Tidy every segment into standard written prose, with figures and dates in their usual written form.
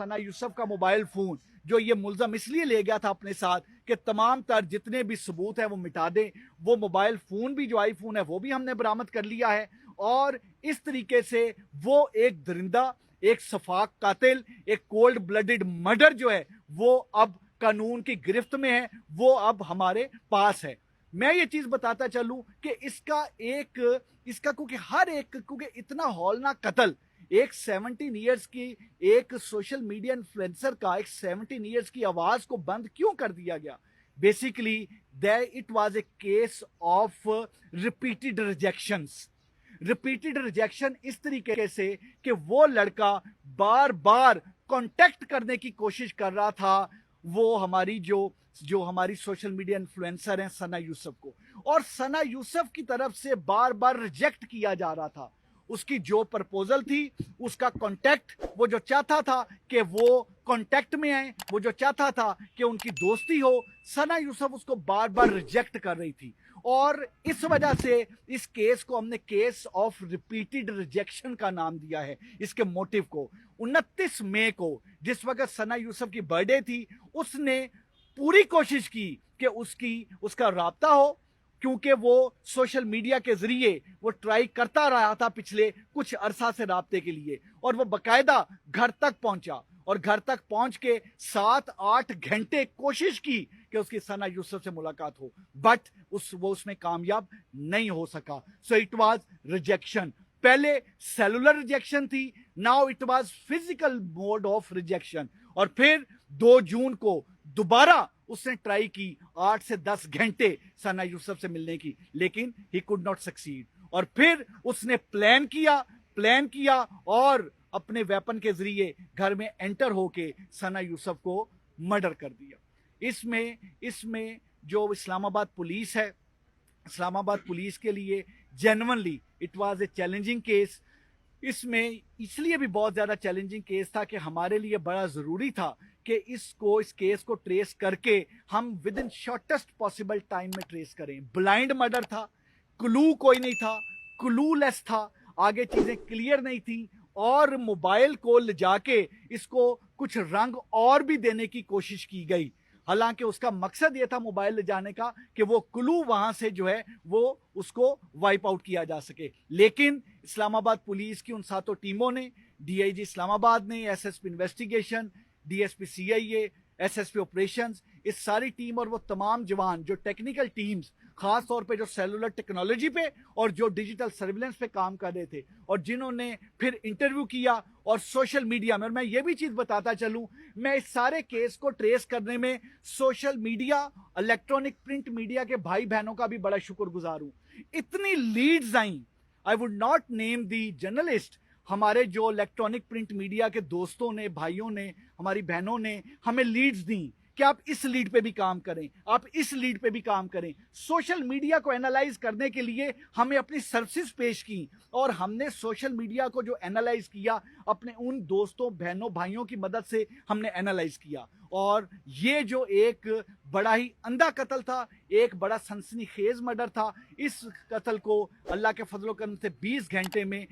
सना यूसुफ का mobile phone जो ये मुलजम इसलिए ले गया था अपने साथ कि तमाम तर जितने भी सबूत है वो मिटा दें। वो मोबाइल फोन भी जो आईफोन है वो भी हमने बरामद कर लिया है और इस तरीके से वो एक दरिंदा, एक सफाक कातिल, एक कोल्ड ब्लडेड मर्डर जो है वो अब कानून की गिरफ्त में है, वो अब हमारे पास है। मैं ये चीज बताता चलूं कि इसका क्योंकि हर एक क्योंकि इतना हौलनाक कत्ल एक 17 इयर्स की एक सोशल मीडिया इन्फ्लुएंसर का एक 17 इयर्स की आवाज को बंद क्यों कर दिया गया? Basically it was a case of repeated rejection इस तरीके से कि वो लड़का बार बार कांटेक्ट करने की कोशिश कर रहा था वो हमारी जो हमारी सोशल मीडिया इन्फ्लुएंसर हैं सना यूसुफ को, और सना यूसुफ की तरफ से बार बार रिजेक्ट किया जा रहा था। उसकी जो प्रपोजल थी, उसका कांटेक्ट, वो जो चाहता था कि वो कांटेक्ट में आए, वो जो चाहता था कि उनकी दोस्ती हो, सना यूसुफ उसको बार बार रिजेक्ट कर रही थी। और इस वजह से इस केस को हमने केस ऑफ रिपीटेड रिजेक्शन का नाम दिया है। इसके मोटिव को 29 मई को जिस वक्त सना यूसुफ की बर्थडे थी, उसने पूरी कोशिश की कि उसका राब्ता हो, क्योंकि वो सोशल मीडिया के जरिए वो ट्राई करता रहा था पिछले कुछ अरसा से राब्ते के लिए, और वो बकायदा घर तक पहुंचा और घर तक पहुंच के 7-8 घंटे कोशिश की कि उसकी सना यूसुफ से मुलाकात हो, बट वो उसमें कामयाब नहीं हो सका। So it was rejection. पहले सेलुलर रिजेक्शन थी, now it was physical mode of rejection. और फिर 2 जून को दोबारा उसने ट्राई की 8 से 10 घंटे सना यूसुफ से मिलने की, लेकिन ही कुड नॉट सक्सीड। और फिर उसने प्लान किया और अपने वेपन के जरिए घर में एंटर होके सना यूसुफ को मर्डर कर दिया। इसमें जो इस्लामाबाद पुलिस है, इस्लामाबाद पुलिस के लिए genuinely it was a challenging case. इसमें इसलिए भी बहुत ज़्यादा चैलेंजिंग केस था कि हमारे लिए बड़ा ज़रूरी था कि इस केस को ट्रेस करके हम with in shortest possible time में ट्रेस करें। ब्लाइंड मर्डर था, क्लू कोई नहीं था, क्लूलेस था, आगे चीज़ें क्लियर नहीं थी, और मोबाइल को ले जाके इसको कुछ रंग और भी देने की कोशिश की गई। हालांकि उसका मकसद यह था मोबाइल ले जाने का कि वो क्लू वहां से जो है वो उसको वाइप आउट किया जा सके। लेकिन इस्लामाबाद पुलिस की उन 7 टीमों ने, डीआईजी इस्लामाबाद ने, SSP investigation, DSP CIA, SSP operations, इस सारी टीम और वो तमाम जवान जो टेक्निकल टीम्स खास तौर पे जो सेलुलर टेक्नोलॉजी पे और जो डिजिटल सर्विलेंस पे काम कर रहे थे, और जिन्होंने फिर इंटरव्यू किया और सोशल मीडिया में, और मैं ये भी चीज बताता चलूं, मैं इस सारे केस को ट्रेस करने में social media, electronic print media के भाई बहनों का भी बड़ा शुक्रगुजार हूं। इतनी लीड्स आई, I would not name the journalist, हमारे जो इलेक्ट्रॉनिक प्रिंट मीडिया के दोस्तों ने, भाइयों ने, हमारी बहनों ने हमें लीड्स दी कि आप इस लीड पे भी काम करें, आप इस लीड पे भी काम करें। सोशल मीडिया को एनालाइज करने के लिए हमें अपनी सर्विसेज पेश की, और हमने सोशल मीडिया को जो एनालाइज किया अपने उन दोस्तों, बहनों, भाइयों की मदद से हमने एनालाइज किया। और ये जो एक बड़ा ही अंधा कत्ल था, एक बड़ा सनसनीखेज मर्डर था, इस कत्ल को अल्लाह के फजलो करम से 20 घंटे में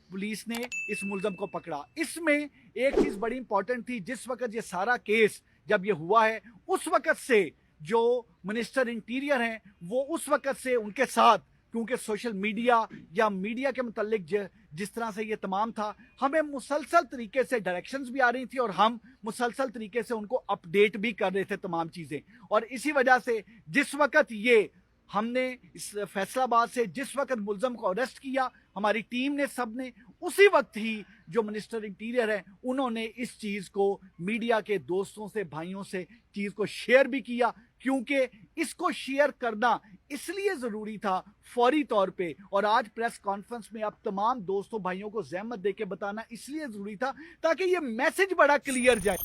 पुलिस ने इस मुलजम को पकड़ा। इसमें एक चीज बड़ी इंपॉर्टेंट थी, जिस वक्त ये सारा केस जब ये हुआ है, उस वक्त से जो मिनिस्टर इंटीरियर हैं वो उस वक्त से उनके साथ, क्योंकि सोशल मीडिया या मीडिया के मुतालिक जिस तरह से ये तमाम था, हमें मुसलसल तरीके से डायरेक्शंस भी आ रही थी और हम मुसलसल तरीके से उनको अपडेट भी कर रहे थे तमाम चीज़ें। और इसी वजह से जिस वक्त ये हमने इस फैसलाबाद से जिस वक्त मुलजम को अरेस्ट किया, हमारी टीम ने, सब ने, उसी वक्त ही जो मिनिस्टर इंटीरियर है उन्होंने इस चीज़ को मीडिया के दोस्तों से, भाइयों से चीज़ को शेयर भी किया, क्योंकि इसको शेयर करना इसलिए ज़रूरी था फौरी तौर पे, और आज प्रेस कॉन्फ्रेंस में आप तमाम दोस्तों, भाइयों को ज़हमत दे के बताना इसलिए ज़रूरी था ताकि ये मैसेज बड़ा क्लियर जाए।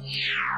Yeah.